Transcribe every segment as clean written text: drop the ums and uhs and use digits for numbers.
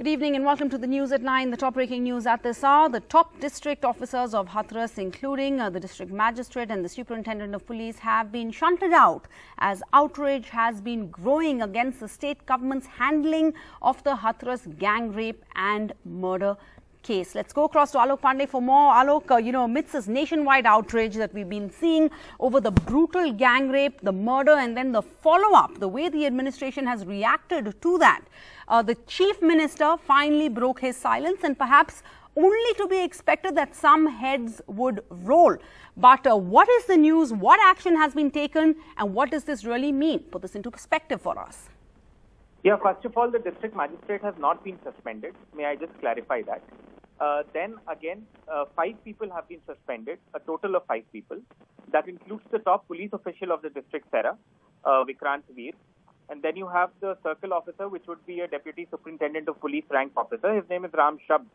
Good evening and welcome to the news at 9. The top breaking news at this hour. The top district officers of Hathras, including the district magistrate and the superintendent of police, have been shunted out as outrage has been growing against the state government's handling of the Hathras gang rape and murder case. Let's go across to Alok Pandey for more. Alok, amidst this nationwide outrage that we've been seeing over the brutal gang rape, the murder, and then the follow-up, the way the administration has reacted to that, the chief minister finally broke his silence, and perhaps only to be expected that some heads would roll. But what is the news? What action has been taken, and what does this really mean? Put this into perspective for us. Yeah, first of all, the district magistrate has not been suspended. May I just clarify that? Then again, 5 people have been suspended, a total of 5 people. That includes the top police official of the district, Sarah, Vikrant Veer. And then you have the circle officer, which would be a deputy superintendent of police rank officer. His name is Ram Shabd.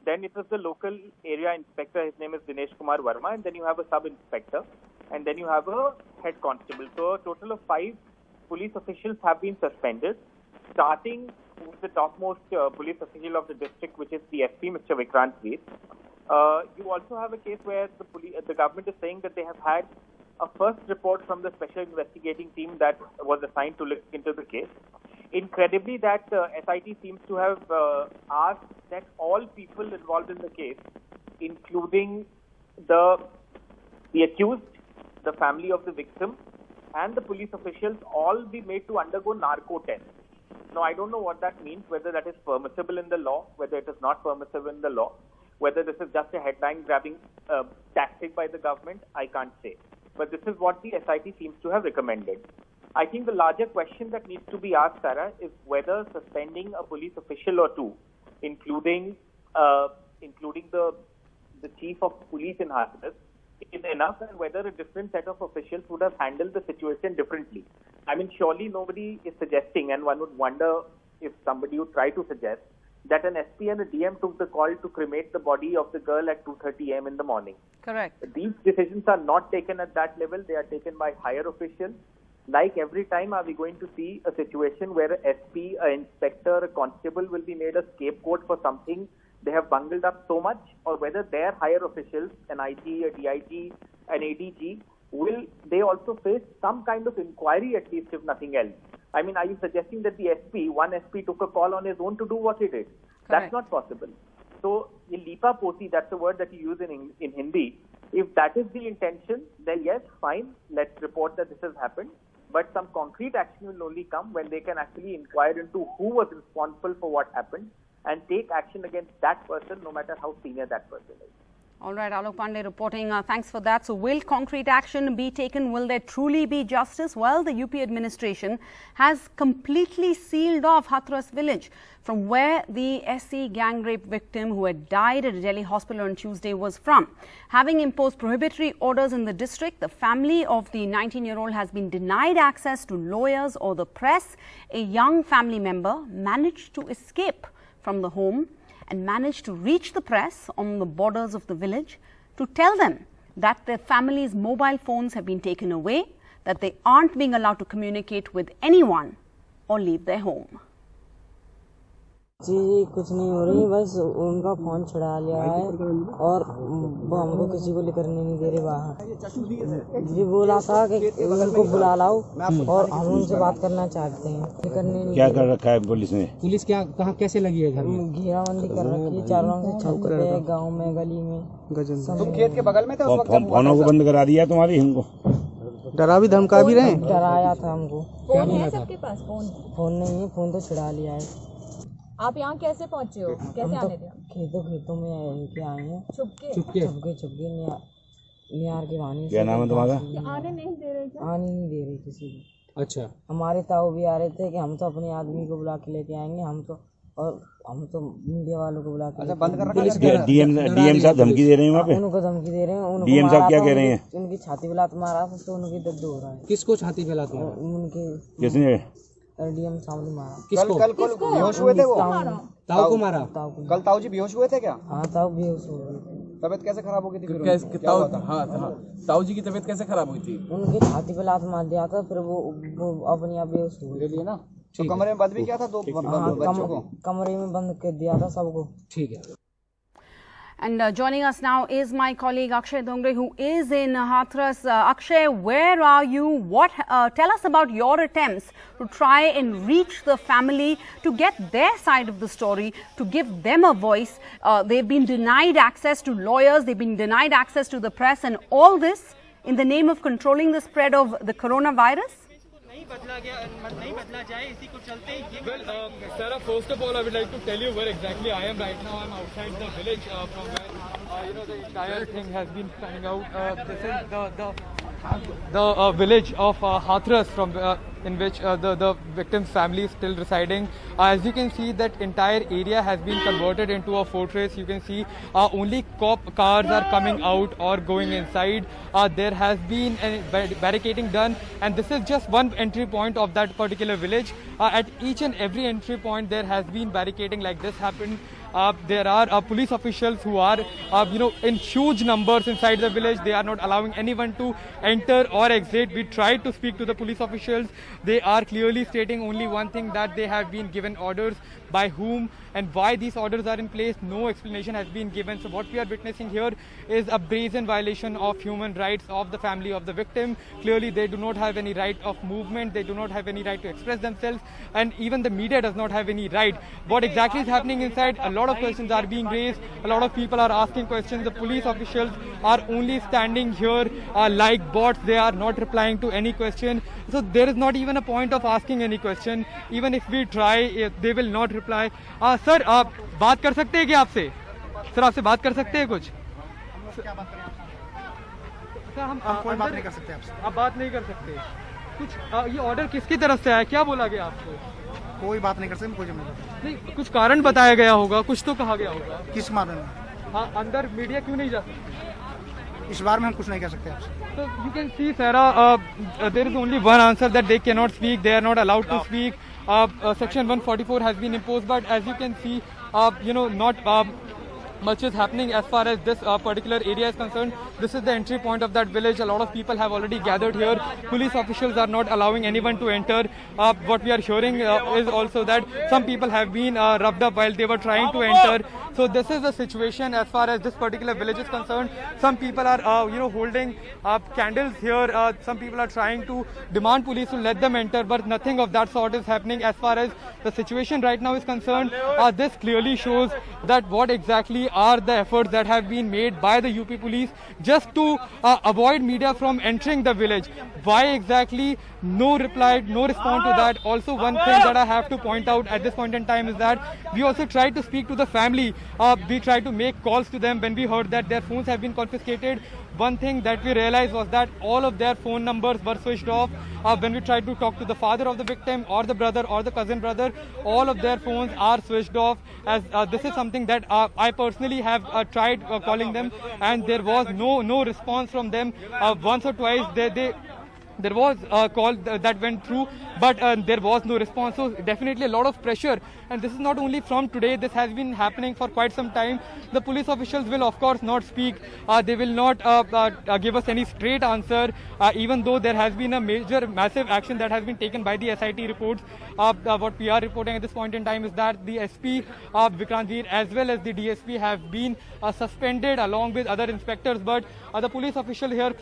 Then it was the local area inspector. His name is Dinesh Kumar Verma. And then you have a sub-inspector. And then you have a head constable. So a total of 5 police officials have been suspended, starting with the topmost police official of the district, which is the SP, Mr. Vikrant Veer. You also have a case where the government is saying that they have had a first report from the special investigating team that was assigned to look into the case. Incredibly, that SIT seems to have asked that all people involved in the case, including the accused, the family of the victim, and the police officials, all be made to undergo narco tests. Now, I don't know what that means, whether that is permissible in the law, whether it is not permissible in the law, whether this is just a headline-grabbing tactic by the government, I can't say. But this is what the SIT seems to have recommended. I think the larger question that needs to be asked, Sarah, is whether suspending a police official or two, including the chief of police in Hathras, is enough, and whether a different set of officials would have handled the situation differently. I mean, surely nobody is suggesting, and one would wonder if somebody would try to suggest, that an SP and a DM took the call to cremate the body of the girl at 2:30 a.m. in the morning. Correct. These decisions are not taken at that level. They are taken by higher officials. Like every time, are we going to see a situation where a SP, an inspector, a constable will be made a scapegoat for something they have bungled up so much, or whether their higher officials, an IG, a DIG, an ADG, will they also face some kind of inquiry, at least, if nothing else? I mean, are you suggesting that one SP took a call on his own to do what he did? Correct. That's not possible. So, lipa poti, that's the word that you use in Hindi. If that is the intention, then yes, fine, let's report that this has happened. But some concrete action will only come when they can actually inquire into who was responsible for what happened and take action against that person, no matter how senior that person is. All right, Alok Pandey reporting. Thanks for that. So will concrete action be taken? Will there truly be justice? Well, the UP administration has completely sealed off Hathras village, from where the SC gang rape victim who had died at a Delhi hospital on Tuesday was from. Having imposed prohibitory orders in the district, the family of the 19-year-old has been denied access to lawyers or the press. A young family member managed to escape from the home and managed to reach the press on the borders of the village to tell them that their family's mobile phones have been taken away, that they aren't being allowed to communicate with anyone or leave their home. जी कुछ नहीं हो रही, बस उनका phone छुड़ा लिया है और वो हमको किसी को लेकर नहीं दे रहे बाहर। जी बोला था कि उनको बुला लाओ और हम उनसे बात करना चाहते हैं। करने नहीं। क्या कर रखा है पुलिस ने? पुलिस क्या कहाँ कैसे लगी है घर में? घेराबंदी कर रखी है चारों से, छत पे, गाँव में, गली में। तुम खेत के बगल में थे उस वक्त? फोनों को बंद करा दिया तुम्हारी? हमको डरा भी धमका भी रहे? डराया था हमको। क्या बोला था? फोन नहीं है, फोन तो छुड़ा लिया है। आप यहाँ कैसे पहुँचे हो? कैसे आने दिया? खेतों में आए हैं, छुपके निहार के वाणी। क्या नाम है तुम्हारा? आने नहीं दे रहे थे? आने नहीं दे रही किसी को। अच्छा, हमारे ताऊ भी आ रहे थे कि हम तो अपने आदमी को बुला के लेके आएंगे, हम तो मीडिया वालों को बुला के बंद कर रखा। डीएम साहब धमकी दे रहे हैं वहाँ पे? उनको धमकी दे रहे हैं। डीएम साहब क्या कह रहे हैं? उनकी छाती पे लात मारा तो उनकी दर्द हो रहा है। किसको छाती पे लात मारा? उनके किसने? डीएम साहब ने मारा। किसको? कल बेहोश हुए थे वो? ताऊ को मारा? कल ताऊ जी बेहोश हुए थे क्या? हाँ, ताऊ बेहोश हो गए। तबीयत कैसे खराब हो गई थी? ताऊ जी की तबीयत कैसे खराब हुई थी? उनकी छाती पे लात मार दिया था, फिर वो अपने आप बेहोश हो गए। ना तो कमरे में बंद भी किया था दो बच्चों को? कमरे में बंद कर दिया था सबको। ठीक है। And joining us now is my colleague Akshay Dongre, who is in Hathras. Akshay, where are you? Tell us about your attempts to try and reach the family, to get their side of the story, to give them a voice. They've been denied access to lawyers, they've been denied access to the press, and all this in the name of controlling the spread of the coronavirus? Well, Sarah, first of all, I would like to tell you where exactly I am right now. I'm outside the village from where the entire thing has been panning out. This is the village of Hathras, from in which the victim's family is still residing. As you can see, that entire area has been converted into a fortress. You can see only cop cars are coming out or going inside. There has been a barricading done, and this is just one entry point of that particular village. At each and every entry point, there has been barricading like this happened. There are police officials who are, in huge numbers inside the village. They are not allowing anyone to enter or exit. We tried to speak to the police officials. They are clearly stating only one thing, that they have been given orders. By whom and why these orders are in place, no explanation has been given. So what we are witnessing here is a brazen violation of human rights of the family of the victim. Clearly, they do not have any right of movement. They do not have any right to express themselves. And even the media does not have any right. What exactly is happening inside? A lot of questions are being raised. A lot of people are asking questions. The police officials are only standing here like bots. They are not replying to any question. So there is not even a point of asking any question. Even if we try, they will not reply. Sir, आप बात कर सकते हैं क्या आपसे? Sir, आपसे बात कर सकते हैं कुछ? सर, हम कोई बात नहीं कर सकते आपसे। आप बात नहीं कर सकते कुछ? ये ऑर्डर किसकी तरफ से आया? क्या बोला गया आपको? कोई बात नहीं कर सकते, कोई जिम्मेदारी नहीं। कुछ कारण बताया गया होगा, कुछ तो कहा गया होगा। किस मामले में? हाँ, अंदर मीडिया क्यों नहीं जा सकती? इस बारे में हम कुछ नहीं कह सकते आपसे। So you can see, Sarah, there is only one answer, that they cannot speak. They are not allowed to speak. Section 144 has been imposed, but as you can see, not much is happening as far as this particular area is concerned. This is the entry point of that village. A lot of people have already gathered here. Police officials are not allowing anyone to enter. What we are hearing is also that some people have been roughed up while they were trying to enter. So this is the situation as far as this particular village is concerned. Some people are, holding candles here. Some people are trying to demand police to let them enter, but nothing of that sort is happening as far as the situation right now is concerned. This clearly shows that what exactly are the efforts that have been made by the UP police just to avoid media from entering the village. Why exactly? No reply, no response to that. Also, one thing that I have to point out at this point in time is that we also tried to speak to the family. We tried to make calls to them when we heard that their phones have been confiscated. One thing that we realized was that all of their phone numbers were switched off. When we tried to talk to the father of the victim or the brother or the cousin brother, all of their phones are switched off. As this is something that I personally have tried calling them, and there was no response from them. Once or twice there was a call that went through, but there was no response. So definitely a lot of pressure, and this is not only from today. This has been happening for quite some time. The police officials will of course not speak. They will not give us any straight answer, even though there has been a massive action that has been taken by the SIT reports. What we are reporting at this point in time is that the SP Vikrantveer as well as the DSP have been suspended along with other inspectors, but the police official here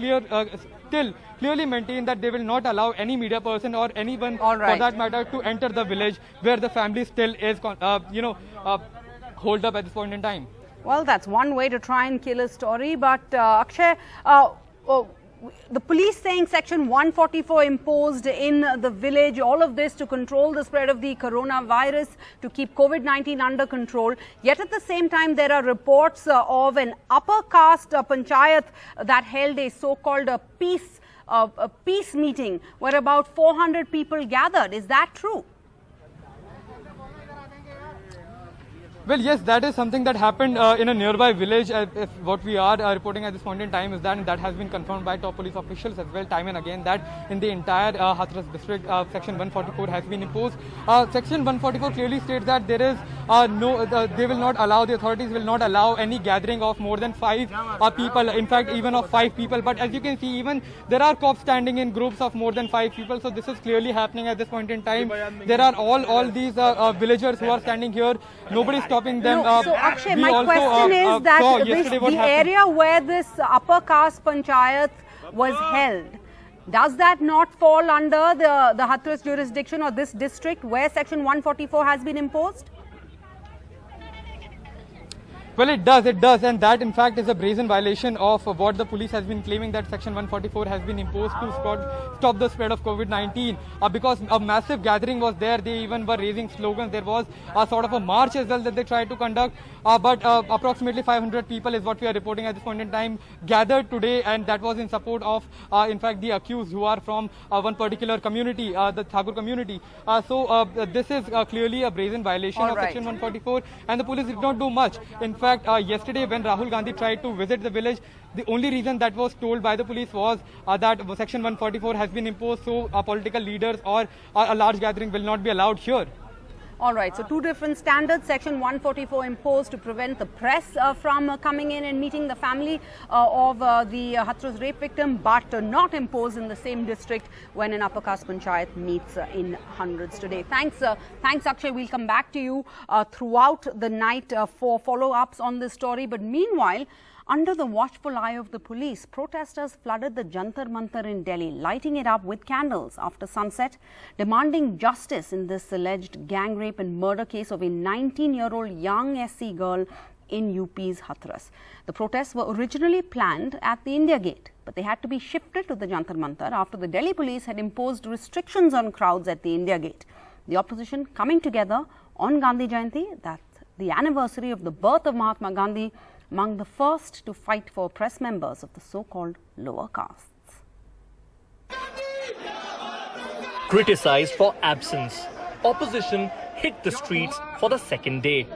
still clearly maintain that they will not allow any media person or anyone for that matter to enter the village where the family still is holed up at this point in time. Well, that's one way to try and kill a story, but Akshay, the police saying Section 144 imposed in the village, all of this to control the spread of the coronavirus, to keep COVID-19 under control. Yet at the same time, there are reports of an upper caste panchayat that held a so-called peace meeting where about 400 people gathered. Is that true? Well, yes, that is something that happened in a nearby village. If what we are reporting at this point in time is that, and that has been confirmed by top police officials as well, time and again, that in the entire Hathras district, Section 144 has been imposed. Section 144 clearly states that there is they will not allow, the authorities will not allow any gathering of more than 5 people, in fact, even of 5 people. But as you can see, even there are cops standing in groups of more than 5 people. So this is clearly happening at this point in time. There are all these villagers who are standing here. Nobody's stopping them. No, so Akshay, my question is that the area where this upper caste panchayat was held, does that not fall under the Hathras jurisdiction or this district where Section 144 has been imposed? Well, it does, and that in fact is a brazen violation of what the police has been claiming, that Section 144 has been imposed to stop the spread of COVID-19 because a massive gathering was there. They even were raising slogans. There was a sort of a march as well that they tried to conduct, but approximately 500 people is what we are reporting at this point in time gathered today, and that was in support of in fact the accused, who are from one particular community, the Thakur community. So this is clearly a brazen violation of Section 144, and the police did not do much. In fact, yesterday when Rahul Gandhi tried to visit the village, the only reason that was told by the police was that Section 144 has been imposed, so political leaders or a large gathering will not be allowed here. All right, so 2 different standards. Section 144 imposed to prevent the press from coming in and meeting the family of the Hathras rape victim, but not imposed in the same district when an upper caste panchayat meets in hundreds today. Thanks, Akshay. We'll come back to you throughout the night for follow-ups on this story. But meanwhile, under the watchful eye of the police, protesters flooded the Jantar Mantar in Delhi, lighting it up with candles after sunset, demanding justice in this alleged gang rape and murder case of a 19-year-old young SC girl in UP's Hathras. The protests were originally planned at the India Gate, but they had to be shifted to the Jantar Mantar after the Delhi police had imposed restrictions on crowds at the India Gate. The opposition coming together on Gandhi Jayanti, that's the anniversary of the birth of Mahatma Gandhi, among the first to fight for press members of the so-called lower castes. Criticized for absence, opposition hit the streets for the second day.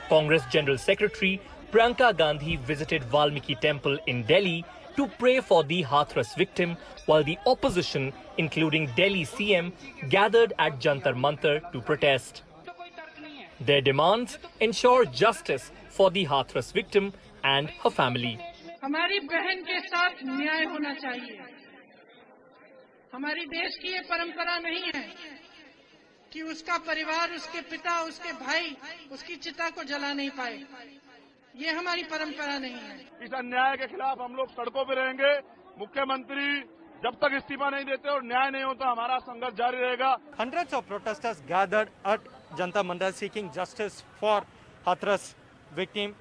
Congress General Secretary Priyanka Gandhi visited Valmiki Temple in Delhi to pray for the Hathras victim, while the opposition, including Delhi CM, gathered at Jantar Mantar to protest. Their demands ensure justice for the Hathras victim and her family. हमारी बहन के साथ न्याय होना चाहिए। हमारी देश की ये परंपरा नहीं है कि उसका परिवार, उसके पिता, उसके भाई उसकी चिता को जला नहीं पाए। ये हमारी परंपरा नहीं है। इस अन्याय के खिलाफ हम लोग सड़कों पर रहेंगे। मुख्यमंत्री जब तक इस्तीफा नहीं देते और न्याय नहीं होता, हमारा संघर्ष जारी रहेगा। Hundreds of protesters gathered at Jantar Mantar seeking justice for Hathras victim.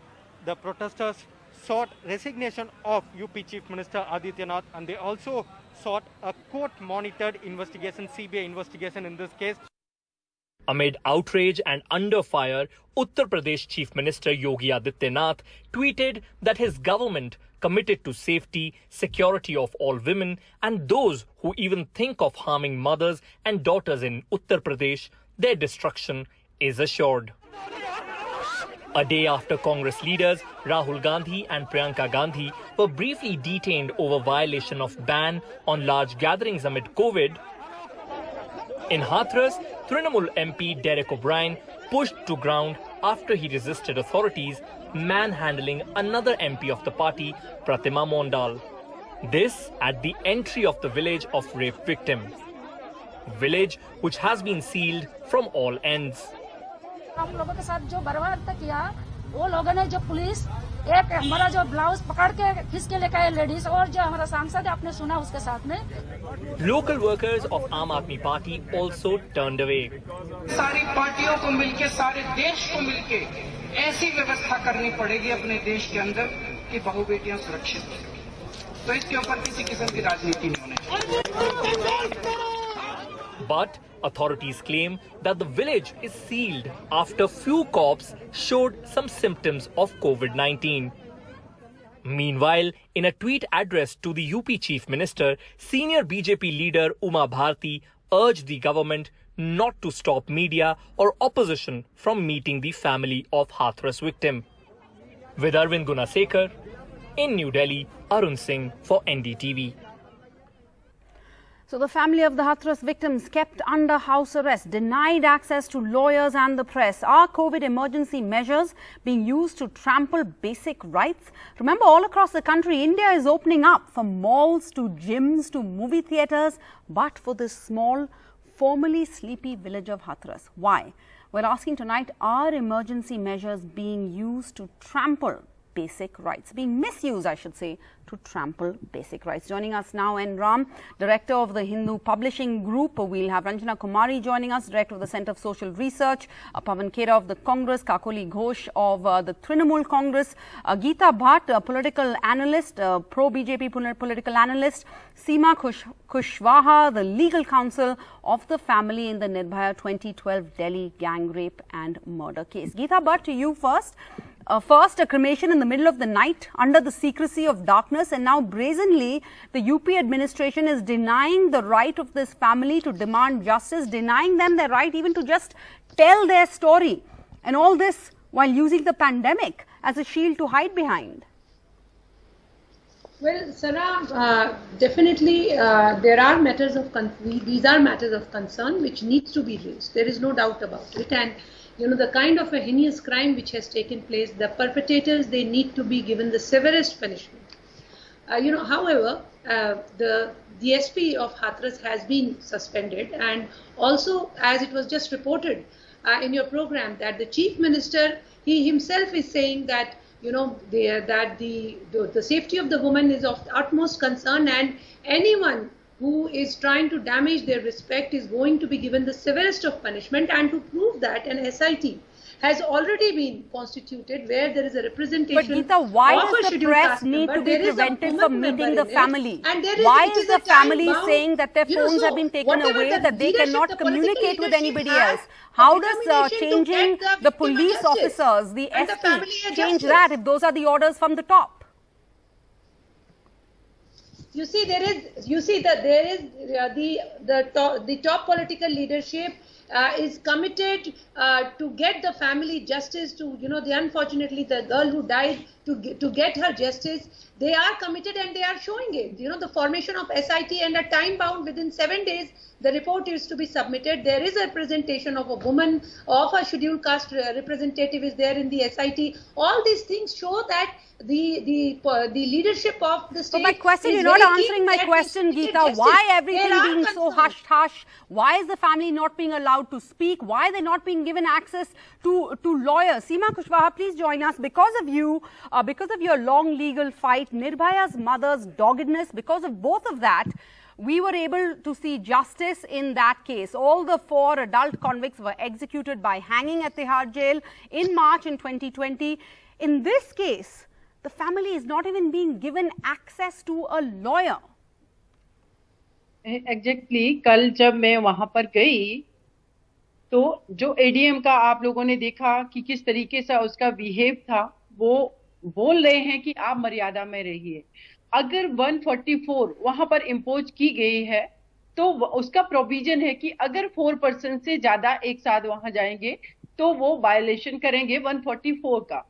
The protesters sought resignation of UP Chief Minister Adityanath, and they also sought a court-monitored investigation, CBI investigation in this case. Amid outrage and under fire, Uttar Pradesh Chief Minister Yogi Adityanath tweeted that his government committed to safety, security of all women and those who even think of harming mothers and daughters in Uttar Pradesh, their destruction is assured. A day after Congress leaders Rahul Gandhi and Priyanka Gandhi were briefly detained over violation of ban on large gatherings amid COVID, in Hathras, Trinamool MP Derek O'Brien pushed to ground after he resisted authorities manhandling another MP of the party, Pratima Mondal. This at the entry of the village of rape victim. Village which has been sealed from all ends. हम लोगों के साथ जो बर्बाद तक किया, वो लोगों ने जो पुलिस एक हमारा जो ब्लाउज पकड़ के खींच के लेकर आए लेडीज, और जो हमारा सांसद आपने सुना उसके साथ में. Local workers of Aam Aadmi Party also turned away. सारी पार्टियों को मिलके, सारे देश को मिलके ऐसी व्यवस्था करनी पड़ेगी अपने देश के अंदर कि बहु बेटियां सुरक्षित हो सकें. तो इसके ऊपर किसी किस्म की राजनीति नहीं होनी चाहिए. But authorities claim that the village is sealed after few cops showed some symptoms of COVID-19. Meanwhile, in a tweet addressed to the UP Chief Minister, senior BJP leader Uma Bharti urged the government not to stop media or opposition from meeting the family of Hathras victim. With Arvind Gunasekar, in New Delhi, Arun Singh for NDTV. So the family of the Hathras victims kept under house arrest, denied access to lawyers and the press. Are COVID emergency measures being used to trample basic rights? Remember, all across the country, India is opening up, from malls to gyms to movie theatres, but for this small, formerly sleepy village of Hathras. Why? We're asking tonight, are emergency measures being used to trample basic rights, being misused, I should say, to trample basic rights? Joining us now, N. Ram, Director of the Hindu Publishing Group. We'll have Ranjana Kumari joining us, Director of the Centre of Social Research, Pavan Khera of the Congress, Kakoli Ghosh of the Trinamool Congress, Geeta Bhatt, a political analyst, pro-BJP political analyst, Seema Kushwaha, the legal counsel of the family in the Nirbhaya 2012 Delhi gang rape and murder case. Geeta Bhatt, to you first. First, a cremation in the middle of the night under the secrecy of darkness, and now brazenly the UP administration is denying the right of this family to demand justice, denying them their right even to just tell their story, and all this while using the pandemic as a shield to hide behind. Well, Sarah, definitely there are matters of these are matters of concern which needs to be raised. There is no doubt about it, and you know, the kind of a heinous crime which has taken place, the perpetrators, they need to be given the severest punishment. However, the SP of Hathras has been suspended, and also, as it was just reported in your program, that the Chief Minister, he himself is saying that, you know, the safety of the woman is of utmost concern, and anyone who is trying to damage their respect is going to be given the severest of punishment. And to prove that, an SIT has already been constituted where there is a representation. But Geeta, why does the press need to be prevented from meeting the family? Why is the family saying that their phones have been taken away, that they cannot communicate with anybody else? How does changing the police officers, the SP, change that if those are the orders from the top? You see, the top political leadership is committed to get the family justice, to, you know, unfortunately the girl who died, to get her justice. They are committed and they are showing it. You know, the formation of SIT, and a time bound within 7 days the report is to be submitted. There is a representation of a woman, of a scheduled caste representative is there in the SIT. All these things show that the leadership of the state. So my question, you're not answering my question, Geeta. Why everything being so hush-hush? Why is the family not being allowed to speak? Why are they not being given access to lawyers? Seema Kushwaha, please join us. Because of you, because of your long legal fight, Nirbhaya's mother's doggedness, because of both of that, we were able to see justice in that case. All the 4 adult convicts were executed by hanging at Tihar jail in March in 2020. In this case, the family is not even being given access to a lawyer. Exactly. कल जब मैं वहां पर गई, तो जो ADM का आप लोगों ने देखा कि किस तरीके से उसका बिहेव था, वो बोल रहे हैं कि आप मर्यादा में रहिए. अगर 144 वहां पर इम्पोज की गई है, तो उसका प्रोविजन है कि अगर 4 पर्सन से ज्यादा एक साथ वहां जाएंगे तो वो वायलेशन करेंगे 144 का.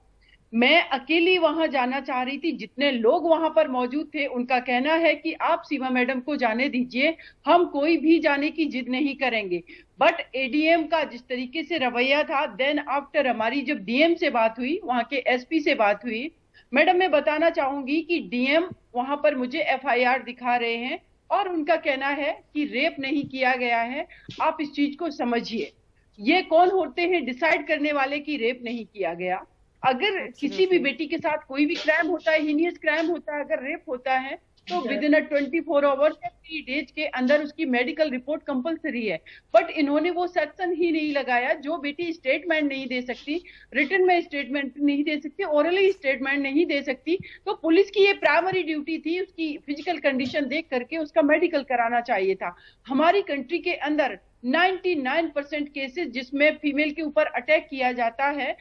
मैं अकेली वहां जाना चाह रही थी. जितने लोग वहां पर मौजूद थे, उनका कहना है कि आप सीमा मैडम को जाने दीजिए, हम कोई भी जाने की जिद नहीं करेंगे. बट ADM का जिस तरीके से रवैया था, देन आफ्टर हमारी जब DM से बात हुई, वहां के SP से बात हुई, मैडम मैं बताना चाहूंगी कि DM वहां पर मुझे FIR दिखा रहे हैं और उनका कहना है कि रेप नहीं किया गया है. आप इस चीज को समझिए. ये कौन होते हैं डिसाइड करने वाले कि रेप नहीं किया गया? अगर किसी भी बेटी के साथ कोई भी क्राइम होता है, हीनियस क्राइम होता है, अगर रेप होता है, तो विद इन 24 आवर्स या 3 डेज के अंदर उसकी मेडिकल रिपोर्ट कंपलसरी है. बट इन्होंने वो सेक्शन ही नहीं लगाया. जो बेटी स्टेटमेंट नहीं दे सकती, रिटन में स्टेटमेंट नहीं दे सकती, ओरली स्टेटमेंट नहीं दे सकती, तो पुलिस की ये प्राइमरी ड्यूटी थी उसकी फिजिकल कंडीशन देख करके उसका मेडिकल कराना चाहिए था. हमारी कंट्री के अंदर 99% केसेस जिसमें फीमेल के ऊपर अटैक किया जाता है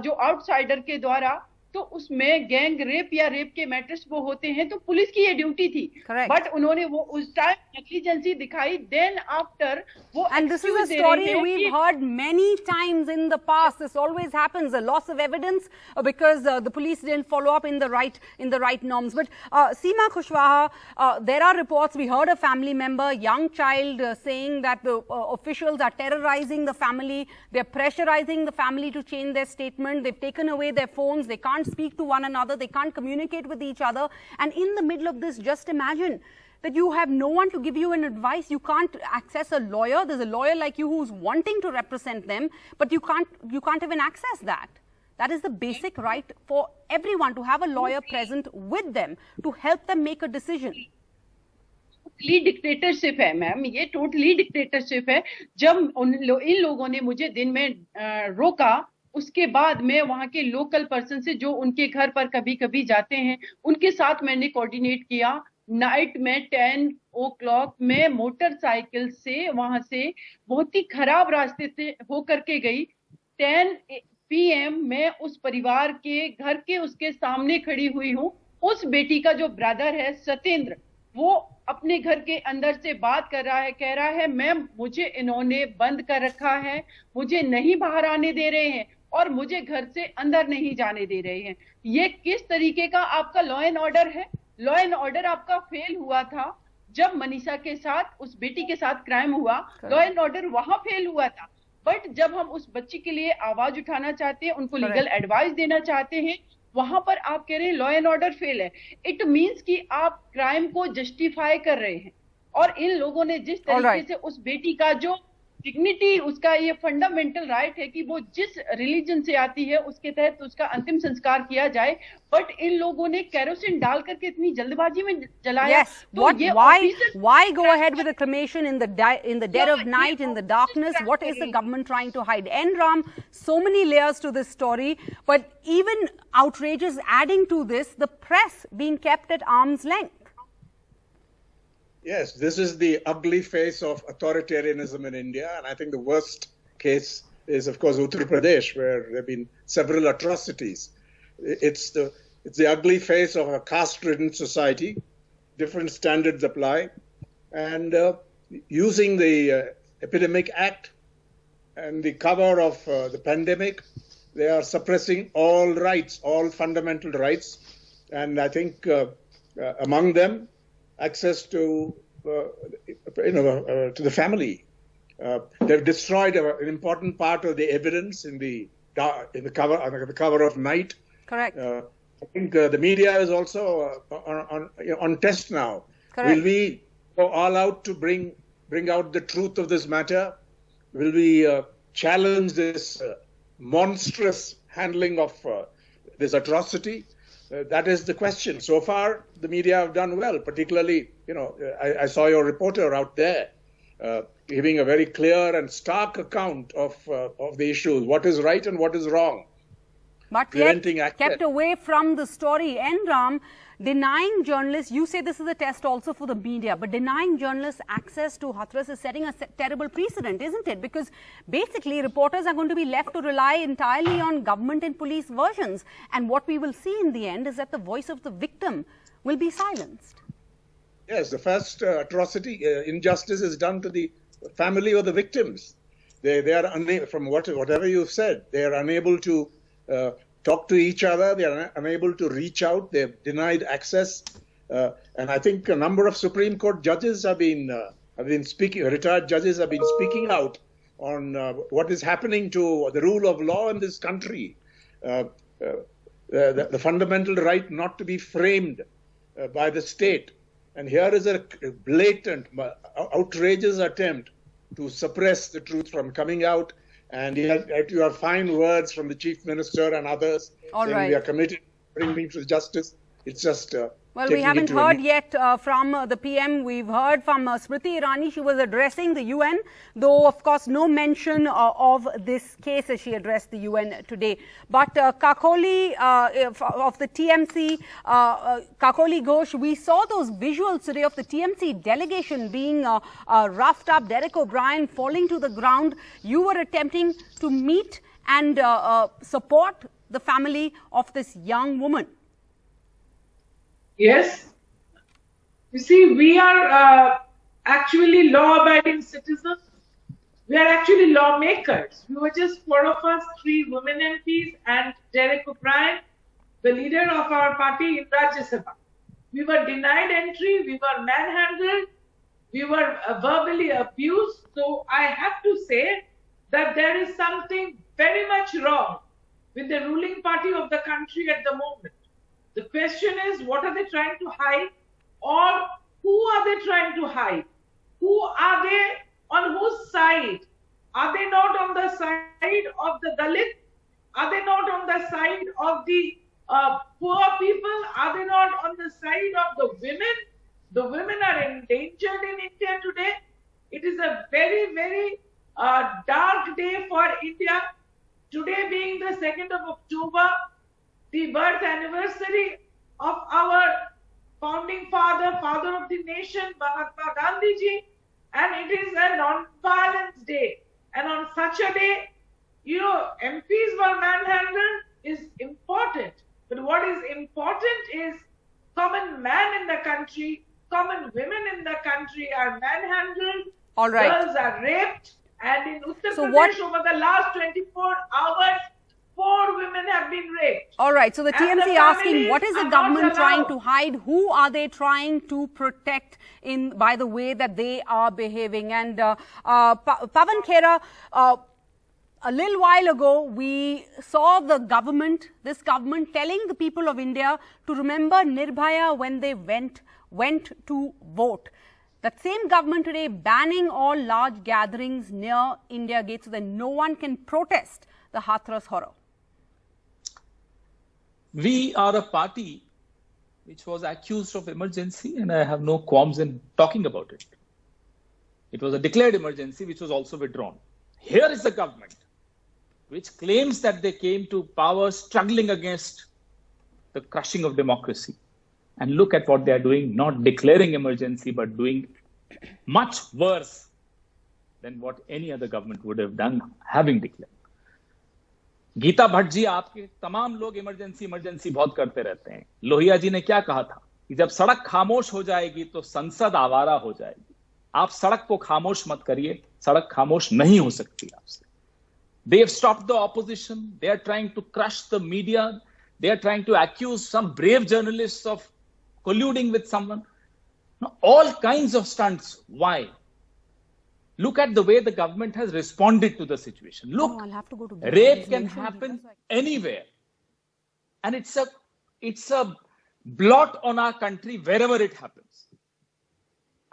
जो आउटसाइडर के द्वारा, तो उसमें गैंग रेप या रेप के मैटर्स वो होते हैं, तो पुलिस की ये ड्यूटी थी। बट उन्होंने वो उस टाइम नेग्लिजेंसी दिखाई, देन आफ्टर वो And this is a story we've heard many times in the past. This always happens, a loss of evidence because the police didn't follow up in the right norms. But Seema Kushwaha, there are reports, we heard a family member, young child, saying that the officials are terrorizing the family, they're pressurizing the family to change their statement, they've taken away their phones, they can't speak to one another, they can't communicate with each other. And in the middle of this, just imagine that you have no one to give you an advice, you can't access a lawyer, there's a lawyer like you who's wanting to represent them, but you can't even access that. That is the basic right for everyone, to have a lawyer present with them to help them make a decision. Totally dictatorship है ma'am, ये totally dictatorship है। जब इन लोगों ने मुझे दिन में रोका, उसके बाद मैं वहां के लोकल पर्सन से जो उनके घर पर कभी कभी जाते हैं, उनके साथ मैंने कोऑर्डिनेट किया। नाइट में 10 o'clock में मोटरसाइकिल से वहां से बहुत ही खराब रास्ते से होकर के गई। 10 PM मैं उस परिवार के घर के उसके सामने खड़ी हुई हूँ। उस बेटी का जो ब्रदर है सत्येंद्र, वो अपने घर के अंदर से बात कर रहा है, कह रहा है मैम मुझे इन्होंने बंद कर रखा है, मुझे नहीं बाहर आने दे रहे हैं और मुझे घर से अंदर नहीं जाने दे रहे हैं। ये किस तरीके का आपका लॉ एंड ऑर्डर है? लॉ एंड ऑर्डर आपका फेल हुआ था जब मनीषा के साथ, उस बेटी के साथ क्राइम हुआ, लॉ एंड ऑर्डर वहां फेल हुआ था। बट जब हम उस बच्ची के लिए आवाज उठाना चाहते हैं, उनको लीगल एडवाइस देना चाहते हैं, वहां पर आप कह रहे हैं लॉ एंड ऑर्डर फेल है। इट मींस कि आप क्राइम को जस्टिफाई कर रहे हैं। और इन लोगों ने जिस तरीके से उस बेटी का जो डिग्निटी, उसका ये फंडामेंटल राइट है कि वो जिस रिलीजन से आती है उसके तहत उसका अंतिम संस्कार किया जाए, बट इन लोगों ने केरोसिन डाल करके इतनी जल्दबाजी में जलाया। Yes. Why go ahead with a cremation in the dead of night, in the darkness? Exactly. What is the government trying to hide? Ram, so many layers to this story, but even outrages adding to this, the press being kept at arm's length. Yes, this is the ugly face of authoritarianism in India, and I think the worst case is, of course, Uttar Pradesh, where there have been several atrocities. It's the ugly face of a caste-ridden society. Different standards apply, and using the Epidemic Act and the cover of the pandemic, they are suppressing all rights, all fundamental rights, and I think among them, access to to the family. They've destroyed an important part of the evidence in the cover of night. Correct. I think the media is also on test now. Correct. Will we go all out to bring out the truth of this matter? Will we challenge this monstrous handling of this atrocity? That is the question. So far, the media have done well, particularly, I saw your reporter out there giving a very clear and stark account of the issues, what is right and what is wrong. But yet, kept away from the story. Ram, denying journalists, you say this is a test also for the media, but denying journalists access to Hathras is setting a terrible precedent, isn't it? Because basically reporters are going to be left to rely entirely on government and police versions. And what we will see in the end is that the voice of the victim will be silenced. Yes, the first atrocity, injustice is done to the family of the victims. They are unable, from whatever you've said, they are unable to talk to each other. They are unable to reach out. They've denied access. And I think a number of Supreme Court judges have been speaking, retired judges have been speaking out on what is happening to the rule of law in this country. The fundamental right not to be framed by the state. And here is a blatant, outrageous attempt to suppress the truth from coming out. And yet you have fine words from the Chief Minister and others saying we are committed to bringing to justice. It's just well, we haven't heard yet from the PM. We've heard from Smriti Irani. She was addressing the UN, though, of course, no mention of this case as she addressed the UN today. But Kakoli of the TMC, Kakoli Ghosh, we saw those visuals today of the TMC delegation being roughed up, Derek O'Brien falling to the ground. You were attempting to meet and support the family of this young woman? Yes. You see, we are actually law-abiding citizens. We are actually lawmakers. We were just 4 of us, 3 women MPs and Derek O'Brien, the leader of our party in Rajya Sabha. We were denied entry, we were manhandled, we were verbally abused. So I have to say that there is something very much wrong with the ruling party of the country at the moment. The question is, what are they trying to hide? Or who are they trying to hide? Who are they? On whose side? Are they not on the side of the Dalit? Are they not on the side of the poor people? Are they not on the side of the women? The women are endangered in India today. It is a very, very dark day for India. Today being the 2nd of October, the birth anniversary of our founding father, father of the nation, Mahatma Gandhi ji. And it is a non-violence day. And on such a day, MPs were manhandled is important. But what is important is common man in the country, common women in the country are manhandled. All right. Girls are raped. And in Uttar Pradesh, over the last 24 hours, 4 women have been raped. All right. So the TMC asking, what is the government trying to hide? Who are they trying to protect by the way that they are behaving? And Pawan Khera, a little while ago, we saw this government telling the people of India to remember Nirbhaya when they went to vote. That same government today banning all large gatherings near India Gate so that no one can protest the Hathras horror. We are a party which was accused of emergency, and I have no qualms in talking about it. It was a declared emergency which was also withdrawn. Here is the government which claims that they came to power struggling against the crushing of democracy. And look at what they are doing, not declaring emergency, but doing much worse than what any other government would have done, having declared. Gita Bhatt ji, आपके तमाम लोग emergency बहुत करते रहते हैं. लोहिया जी ने क्या कहा था कि जब सड़क खामोश हो जाएगी तो संसद आवारा हो जाएगी. आप सड़क को खामोश मत करिए, सड़क खामोश नहीं हो सकती आपसे. They have stopped the opposition. They are trying to crush the media. They are trying to accuse some brave journalists of colluding with someone. Now, all kinds of stunts. Why? Look at the way the government has responded to the situation. Look, I'll have to go to rape can happen anywhere. And it's a blot on our country wherever it happens.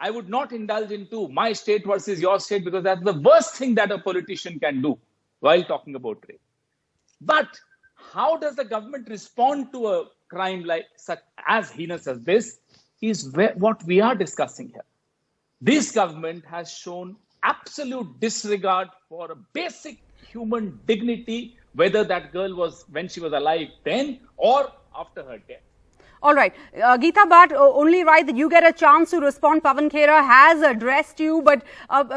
I would not indulge into my state versus your state because that's the worst thing that a politician can do while talking about rape. But how does the government respond to a crime like such as heinous as this is what we are discussing here. This government has shown absolute disregard for a basic human dignity, whether that girl was when she was alive then or after her death. All right. Geeta Bhatt, only right that you get a chance to respond. Pawan Khera has addressed you, but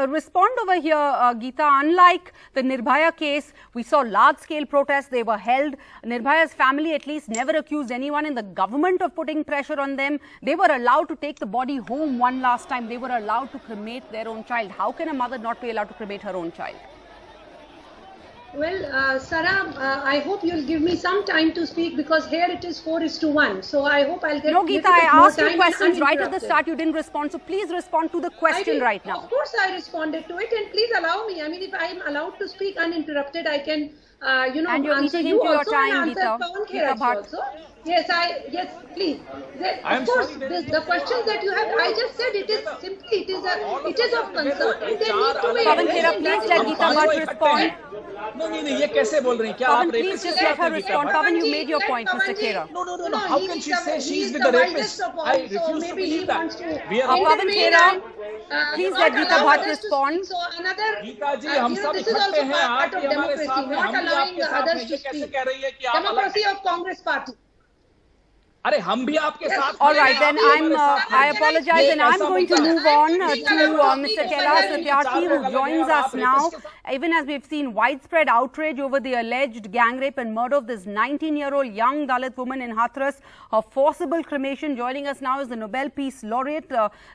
respond over here, Geeta. Unlike the Nirbhaya case, we saw large-scale protests. They were held. Nirbhaya's family at least never accused anyone in the government of putting pressure on them. They were allowed to take the body home one last time. They were allowed to cremate their own child. How can a mother not be allowed to cremate her own child? Well, Sarah, I hope you'll give me some time to speak because here it is 4:1. So I hope I'll get. No, Geeta, I asked you questions right at the start. You didn't respond. So please respond to the question right now. Of course, I responded to it, and please allow me. I mean, if I'm allowed to speak uninterrupted, I can, and you're answer eating you into your also time, and answer Geeta. Pawan Khera also. Yes, please. Of course, the questions that you have, I just said it is simply, it is of concern. And they need to be. Pawan Khera, please let Geeta Bhatt respond. No, ये कैसे बोल रही हैं? क्या आप Pawan, please just let her respond. Pawan, you made your point, Mr. Khera. No. How can she say she's with the rapist? I refuse to believe that. Pawan Khera, please let Geeta Bhatt respond. So another, Gita जी, हम सब इकट्ठे हैं, आप भी हमारे साथ हैं, हम भी आपके साथ हैं. ये कैसे कह रही है कि आप democracy of Congress Party. अरे हम भी आपके साथ All right, then I apologize, and I'm going to move on to Mr. Kailash Satyarthi, who joins us now. Even as we've seen widespread outrage over the alleged gang rape and murder of this 19-year-old young Dalit woman in Hathras, her forcible cremation. Joining us now is the Nobel Peace Laureate,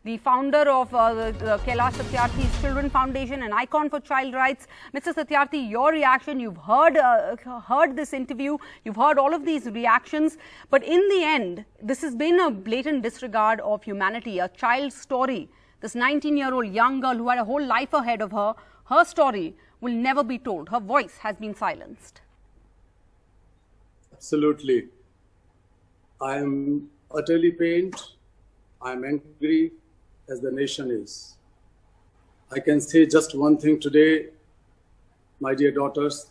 the founder of Kailash Satyarthi's Children Foundation, an icon for child rights. Mr. Satyarthi, your reaction, you've heard this interview, you've heard all of these reactions, but in the end, this has been a blatant disregard of humanity, a child's story. This 19-year-old young girl who had a whole life ahead of her, her story will never be told. Her voice has been silenced. Absolutely. I am utterly pained. I am angry as the nation is. I can say just one thing today, my dear daughters,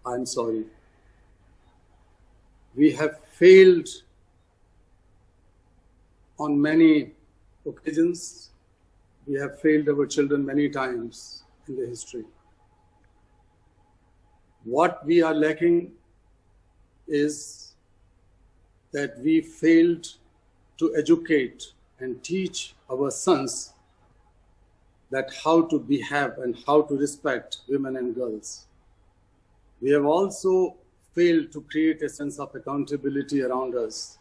I am sorry. We have failed on many occasions. We have failed our children many times in the history. What we are lacking is that we failed to educate and teach our sons that how to behave and how to respect women and girls. We have also failed to create a sense of accountability around us.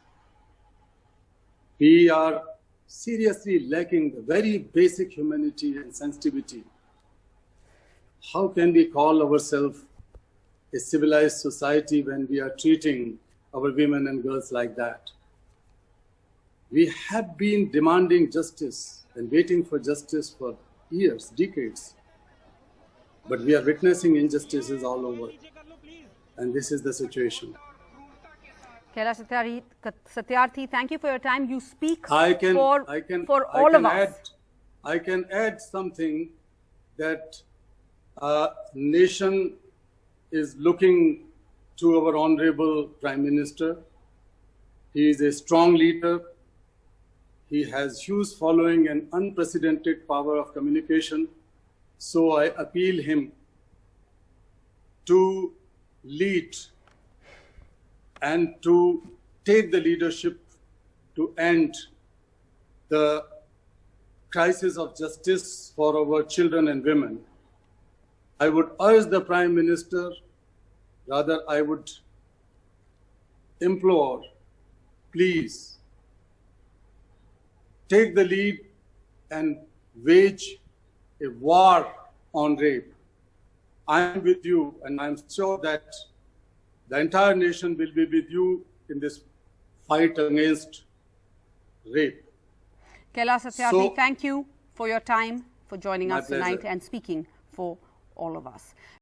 We are seriously lacking the very basic humanity and sensitivity. How can we call ourselves a civilized society when we are treating our women and girls like that? We have been demanding justice and waiting for justice for years, decades. But we are witnessing injustices all over. And this is the situation. Kailash Satyarthi, thank you for your time. You speak for all of us. I can add something that nation is looking to our Honorable Prime Minister. He is a strong leader. He has huge following and unprecedented power of communication. So I appeal him to lead and to take the leadership to end the crisis of justice for our children and women. I would urge the Prime Minister, rather I would implore, please take the lead and wage a war on rape. I am with you, and I am sure that the entire nation will be with you in this fight against rape. Kailash Satyarthi, thank you for your time, for joining us tonight pleasure. and speaking for all of us.